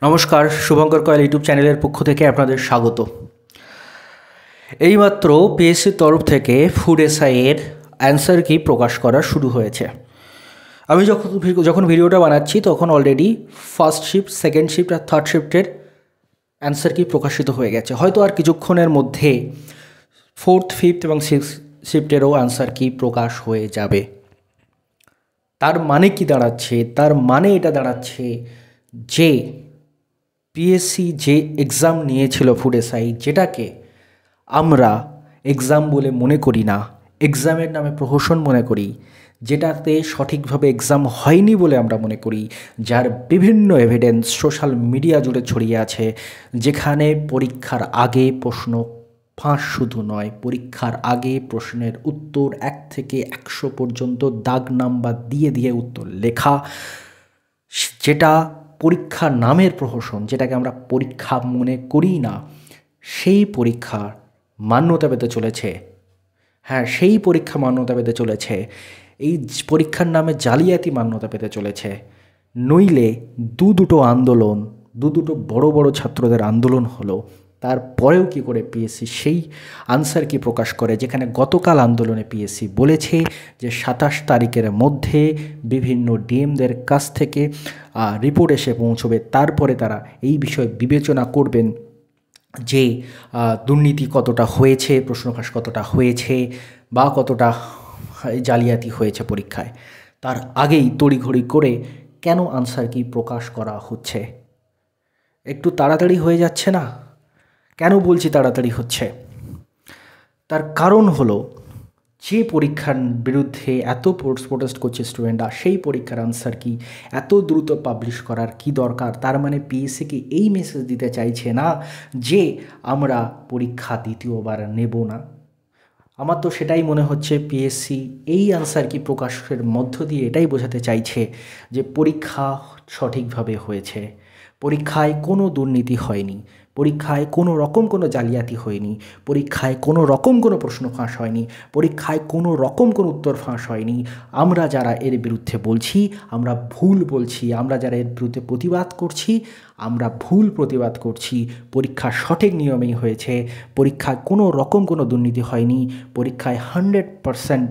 নমস্কার, Shubhankar coil YouTube চ্যানেলের পক্ষ থেকে আপনাদের স্বাগত। এইমাত্র পিএসসির তরফ থেকে ফুড এসআইয়ের অ্যান্সার কি প্রকাশ করা শুরু হয়েছে। আমি যখন ভিডিওটা বানাচ্ছি তখন already first shift, second shift আর থার্ড শিফটের অ্যান্সার কি প্রকাশিত হয়ে গেছে। হয়তো আর কিছুক্ষণের মধ্যে ফোর্থ, ফিফথ এবং সিক্সথ শিফটেরও অ্যান্সার কি প্রকাশ হয়ে যাবে। তার মানে কি দাঁড়াচ্ছে? তার মানে এটা দাঁড়াচ্ছে যে পিএসসি যে এক্সাম নিয়েছিল ফুড এসআই, যেটাকে আমরা এক্সাম বলে মনে করি না, এক্সামের নামে প্রহসন মনে করি, যেটাতে সঠিকভাবে এক্সাম হয়নি বলে আমরা মনে করি, যার বিভিন্ন এভিডেন্স সোশ্যাল মিডিয়া জুড়ে ছড়িয়ে আছে, যেখানে পরীক্ষার আগে প্রশ্ন ফাঁস শুধু নয়, পরীক্ষার আগে প্রশ্নের উত্তর 1 থেকে 100 পর্যন্ত দাগ নাম্বার দিয়ে দিয়ে উত্তর লেখা, যেটা পরীক্ষার নামের প্রহসন, যেটাকে আমরা পরীক্ষা মনে করি না, সেই পরীক্ষা মান্যতা পেতে চলেছে। হ্যাঁ, সেই পরীক্ষা মান্যতা পেতে চলেছে। এই পরীক্ষার নামে জালিয়াতি মান্যতা পেতে চলেছে। নইলে দুটো আন্দোলন, দুটো বড় বড় ছাত্রদের আন্দোলন হলো, তারপরেও কি করে পিএসসি সেই আনসার কি প্রকাশ করে, যেখানে গতকাল আন্দোলনে পিএসসি বলেছে যে 27 তারিখের মধ্যে বিভিন্ন ডিএমদের কাছ থেকে রিপোর্ট এসে পৌঁছবে, তারপরে তারা এই বিষয়ে বিবেচনা করবেন যে দুর্নীতি কতটা হয়েছে, প্রশ্নফাঁস কতটা হয়েছে বা কতটা জালিয়াতি হয়েছে পরীক্ষায়। তার আগেই তড়িঘড়ি করে কেন আনসার কি প্রকাশ করা হচ্ছে? একটু তাড়াতাড়ি হয়ে যাচ্ছে না? কেন বলছি তাড়াতাড়ি হচ্ছে? তার কারণ হলো, যে পরীক্ষার বিরুদ্ধে এত প্রোটেস্ট করছে স্টুডেন্টরা, সেই পরীক্ষার আনসার কি এত দ্রুত পাবলিশ করার কি দরকার? তার মানে পিএসসিকে এই মেসেজ দিতে চাইছে না যে আমরা পরীক্ষা দ্বিতীয়বার নেব না। আমার তো সেটাই মনে হচ্ছে, পিএসসি এই আনসার কি প্রকাশের মধ্য দিয়ে এটাই বোঝাতে চাইছে যে পরীক্ষা সঠিকভাবে হয়েছে, পরীক্ষায় কোনো দুর্নীতি হয়নি, পরীক্ষায় কোনো রকম কোনো জালিয়াতি হয়নি, পরীক্ষায় কোনো রকম কোনো প্রশ্ন ফাঁস হয়নি, পরীক্ষায় কোনো রকম কোনো উত্তর ফাঁস হয়নি। আমরা যারা এর বিরুদ্ধে বলছি, আমরা ভুল বলছি, আমরা যারা এর বিরুদ্ধে প্রতিবাদ করছি, আমরা ভুল প্রতিবাদ করছি। পরীক্ষা সঠিক নিয়মেই হয়েছে, পরীক্ষায় কোনো রকম কোনো দুর্নীতি হয়নি, পরীক্ষায় 100%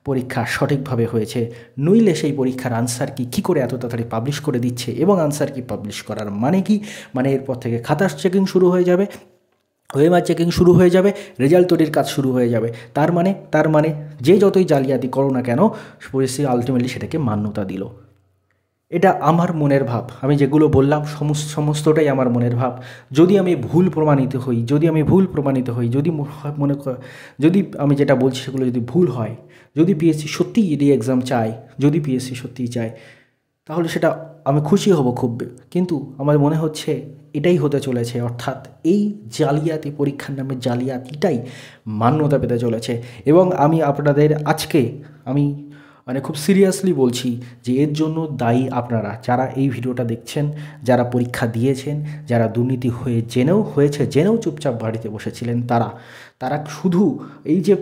পরীক্ষা সঠিকভাবে হয়েছে। নইলে সেই পরীক্ষার আনসার কি করে এত তাড়াতাড়ি পাবলিশ করে দিচ্ছে? এবং আনসার কি পাবলিশ করার মানে কি? মানে এরপর থেকে খাতা চেকিং শুরু হয়ে যাবে, ওএমআর চেকিং শুরু হয়ে যাবে, রেজাল্ট তৈরির কাজ শুরু হয়ে যাবে। তার মানে যে যতই জালিয়াতি করো না কেন, পিএসসি আলটিমেটলি সেটাকে মান্যতা দিল। এটা আমার মনের ভাব। আমি যেগুলো বললাম সমস্তটাই আমার মনের ভাব। যদি আমি ভুল প্রমাণিত হই, যদি আমি যেটা বলছি সেগুলো যদি ভুল হয়, যদি পিএসসি সত্যিই রি এক্সাম চায়, যদি পিএসসি সত্যিই চায়, তাহলে সেটা আমি খুশি হব খুব। কিন্তু আমার মনে হচ্ছে এটাই হতে চলেছে, অর্থাৎ এই জালিয়াতি, পরীক্ষার নামে জালিয়াতিটাই মান্যতা পেতে চলেছে। এবং আমি আপনাদের আজকে খুব সিরিয়াসলি বলছি যে এর জন্য দায়ী আপনারা, যারা এই ভিডিওটা দেখছেন, যারা পরীক্ষা দিয়েছেন, যারা দুর্নীতি জেনেও চুপচাপ বাড়িতে বসেছিলেন, তারা শুধু এই যে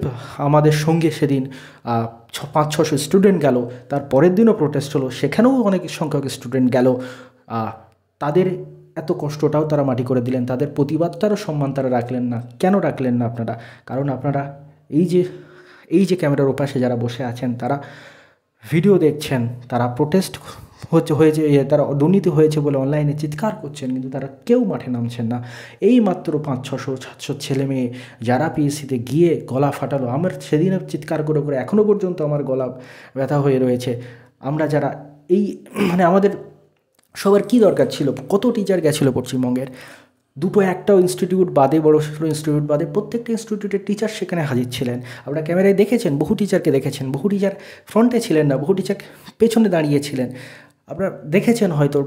আমাদের সঙ্গে সেদিন 500-600 স্টুডেন্ট গেল, তার পরের দিনও প্রোটেস্ট হলো, সেখানেও অনেক সংখ্যক স্টুডেন্ট গেল, তাদের এত কষ্টটাও তারা মাটি করে দিলেন, তাদের প্রতিবাদটারও সম্মান তারা রাখলেন না। কেন রাখলেন না আপনারা? কারণ আপনারা এই যে ক্যামেরার ওপাশে যারা বসে আছেন, তারা ভিডিও দেখছেন, তারা প্রোটেস্ট হয়েছে, তারা দুর্নীতি হয়েছে বলে অনলাইনে চিৎকার করছেন, কিন্তু তারা কেউ মাঠে নামছেন না। এই মাত্র 500-600 ছেলে মেয়ে যারা পিএসসিতে গিয়ে গলা ফাটালো, আমার সেদিনে চিৎকার করে করে এখনও পর্যন্ত আমার গলা ব্যথা হয়ে রয়েছে। আমরা যারা আমাদের সবার কি দরকার ছিল? কত টিচার গেছিলো পশ্চিমবঙ্গের, একটাও ইনস্টিটিউট বাদে, বড় ইনস্টিটিউট বাদে প্রত্যেকটা ইনস্টিটিউটের টিচার সেখানে হাজির ছিলেন। আপনারা ক্যামেরায় দেখেছেন, বহু টিচারকে দেখেছেন, বহু টিচার ফ্রন্টে ছিলেন না, বহু টিচার পেছনে দাঁড়িয়েছিলেন। আপনারা দেখেছেন হয়তো,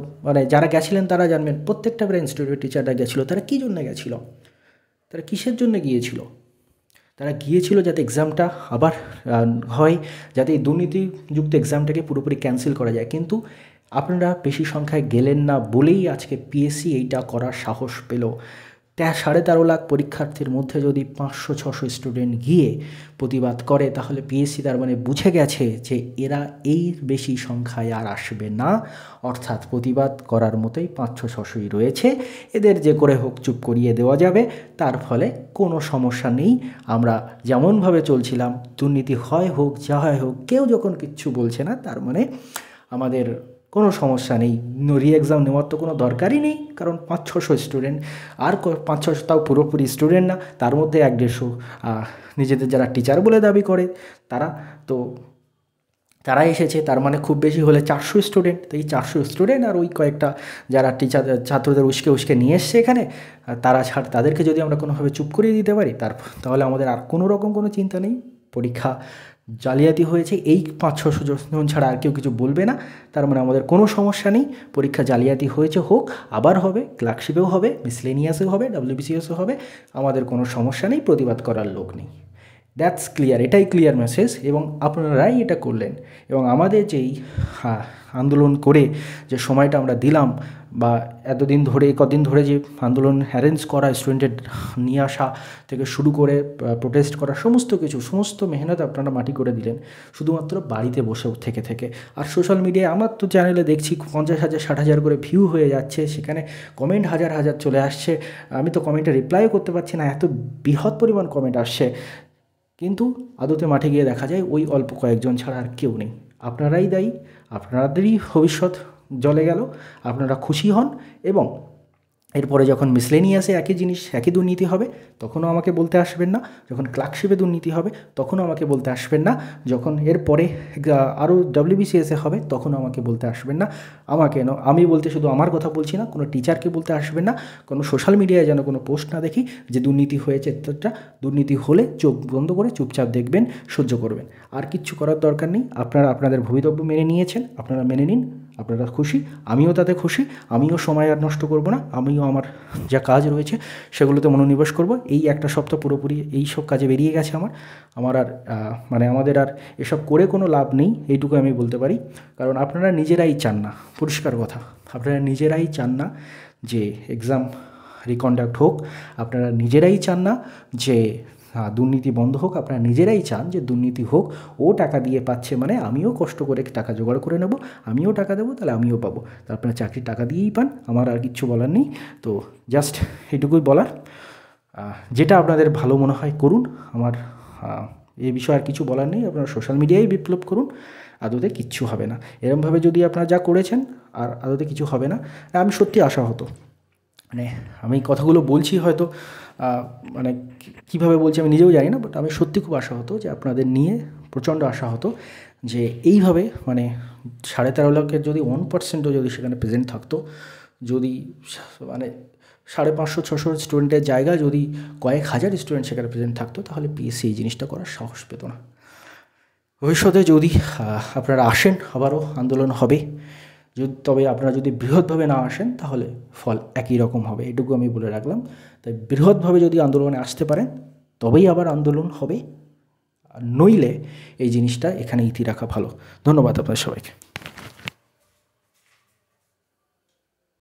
যারা গেছিলেন তারা জানবেন, প্রত্যেকটা ইনস্টিটিউটের টিচাররা গেছিলো। তারা কী জন্য গেছিলো? তারা কিসের জন্য গিয়েছিল? তারা গিয়েছিল যাতে এক্সামটা আবার হয়, যাতে এই দুর্নীতিযুক্ত এক্সামটাকে পুরোপুরি ক্যান্সেল করা যায়। কিন্তু আপনারা বেশি সংখ্যায় গেলেন না বলেই আজকে পিএসসি এইটা করার সাহস পেল। 13.5 লাখ পরীক্ষার্থীর মধ্যে যদি 500-600 স্টুডেন্ট গিয়ে প্রতিবাদ করে, তাহলে পিএসসি তার মানে বুঝে গেছে যে এরা এই বেশি সংখ্যায় আর আসবে না, অর্থাৎ প্রতিবাদ করার মতোই 500-600ই রয়েছে, এদের যে করে হোক চুপ করিয়ে দেওয়া যাবে। তার ফলে কোনো সমস্যা নেই, আমরা যেমনভাবে চলছিলাম, দুর্নীতি হয় হোক যা হয় হোক, কেউ যখন কিচ্ছু বলছে না, তার মানে আমাদের কোনো সমস্যা নেই, রি এক্সাম নেওয়ার তো কোনো দরকারই নেই, কারণ 500-600 স্টুডেন্ট, আর 500 তাও পুরোপুরি স্টুডেন্ট না, তার মধ্যে 150 নিজেদের যারা টিচার বলে দাবি করে তারা, তো তারা এসেছে, তার মানে খুব বেশি হলে 400 স্টুডেন্ট। তো এই 400 স্টুডেন্ট আর ওই কয়েকটা যারা টিচার ছাত্রদের উস্কে নিয়ে এসছে এখানে, তাদেরকে যদি আমরা কোনোভাবে চুপ করিয়ে দিতে পারি, তাহলে আমাদের আর কোনো রকম কোনো চিন্তা নেই। পরীক্ষা জালিয়াতি হয়েছে এই 500-600 জন ছাড়া আর কেউ কিছু বলবে না, তার মানে আমাদের কোনো সমস্যা নেই। পরীক্ষা জালিয়াতি হয়েছে হোক, আবার হবে, ক্লার্কশিপেও হবে, মিসলেনিয়াসেও হবে, WBCSও হবে, আমাদের কোনো সমস্যা নেই, প্রতিবাদ করার লোক নেই। দ্যাটস ক্লিয়ার, এটাই ক্লিয়ার মেসেজ, এবং আপনারাই এটা করলেন। এবং আমাদের যেই আন্দোলন করে যে সময়টা আমরা দিলাম, বা এতদিন ধরে কদিন ধরে যে আন্দোলন অ্যারেঞ্জ করা, স্টুডেন্টের নিয়ে আসা থেকে শুরু করে প্রোটেস্ট করা, সমস্ত মেহনত আপনারা মাটি করে দিলেন শুধুমাত্র বাড়িতে বসে থেকে। আর সোশ্যাল মিডিয়ায় আমার তো চ্যানেলে দেখছি 50,000 60,000 করে ভিউ হয়ে যাচ্ছে, সেখানে কমেন্ট হাজার চলে আসছে, আমি তো কমেন্টে রিপ্লাইও করতে পারছি না, এত বৃহৎ পরিমাণ কমেন্ট আসছে, কিন্তু আদতে মাঠে গিয়ে দেখা যায় ওই অল্প কয়েকজন ছাড়া আর কেউ নেই। আপনারাই দায়ী, আপনাদেরই ভবিষ্যৎ জলে গেল, আপনারা খুশি হন। এবং এরপরে যখন মিসলেনিয়াসে একই জিনিস, একই দুর্নীতি হবে, তখনও আমাকে বলতে আসবেন না। যখন ক্লার্কশিপে দুর্নীতি হবে, তখনও আমাকে বলতে আসবেন না। যখন এরপরে আরও WBCSে হবে, তখনও আমাকে বলতে আসবেন না। আমি বলতে শুধু আমার কথা বলছি না, কোনো টিচারকে বলতে আসবেন না, কোনো সোশ্যাল মিডিয়ায় যেন কোনো পোস্ট না দেখি যে দুর্নীতি হয়েছে। দুর্নীতি হলে চোখ বন্ধ করে চুপচাপ দেখবেন, সহ্য করবেন, আর কিচ্ছু করার দরকার নেই। আপনারা আপনাদের ভবিতব্য মেনে নিয়েছেন, আপনারা মেনে নিন, আপনারা খুশি, আমিও তাতে খুশি। আমিও সময় আর নষ্ট করব না, আমিও আমার যা কাজ রয়েছে সেগুলোতে মনোনিবেশ করব। এই একটা সপ্তাহ পুরোপুরি এই সব কাজে বেরিয়ে গেছে আমার আর আমাদের আর এসব করে কোনো লাভ নেই, এইটুকু আমি বলতে পারি। কারণ আপনারা নিজেরাই চান না, পরিষ্কার কথা, আপনারা নিজেরাই চান না যে এক্সাম রিকন্ডাক্ট হোক, আপনারা নিজেরাই চান না যে দুর্নীতি বন্ধ হোক, আপনারা নিজেরাই চান যে দুর্নীতি হোক। ও টাকা দিয়ে পাচ্ছে মানে আমিও কষ্ট করে টাকা জোগাড় করে নেব, আমিও টাকা দেবো, তাহলে আমিও পাবো। তা আপনারা চাকরি টাকা দিয়েই পান, আমার আর কিচ্ছু বলার নেই। তো জাস্ট এটুকুই বলার, যেটা আপনাদের ভালো মনে হয় করুন, আমার এই বিষয়ে আর কিছু বলার নেই। আপনারা সোশ্যাল মিডিয়ায় বিপ্লব করুন, আদতে কিচ্ছু হবে না। এরমভাবে যদি আপনারা যা করেছেন আর আদতে কিছু হবে না। আমি সত্যি আশাহত, আমি কথাগুলো বলছি হয়তো কীভাবে বলছি আমি নিজেও জানি না, বাট আমি সত্যি খুব আশাহত যে আপনাদের নিয়ে প্রচণ্ড আশাহত যে এইভাবে 13.5 লাখের যদি 1%ও যদি সেখানে প্রেজেন্ট থাকতো, যদি 550-600 স্টুডেন্টের জায়গায় যদি কয়েক হাজার স্টুডেন্ট সেখানে প্রেজেন্ট থাকতো, তাহলে পিএসসি এই জিনিসটা করার সাহস পেত না। ভবিষ্যতে যদি আপনারা আসেন, আবারও আন্দোলন হবে, তবে আপনারা যদি বৃহৎভাবে না আসেন তাহলে ফল একই রকম হবে, এটুকু আমি বলে রাখলাম। তাই বৃহৎভাবে যদি আন্দোলনে আসতে পারেন তবেই আবার আন্দোলন হবে, আর নইলে এই জিনিসটা এখানে ইতি রাখা ভালো। ধন্যবাদ আপনাদের সবাইকে।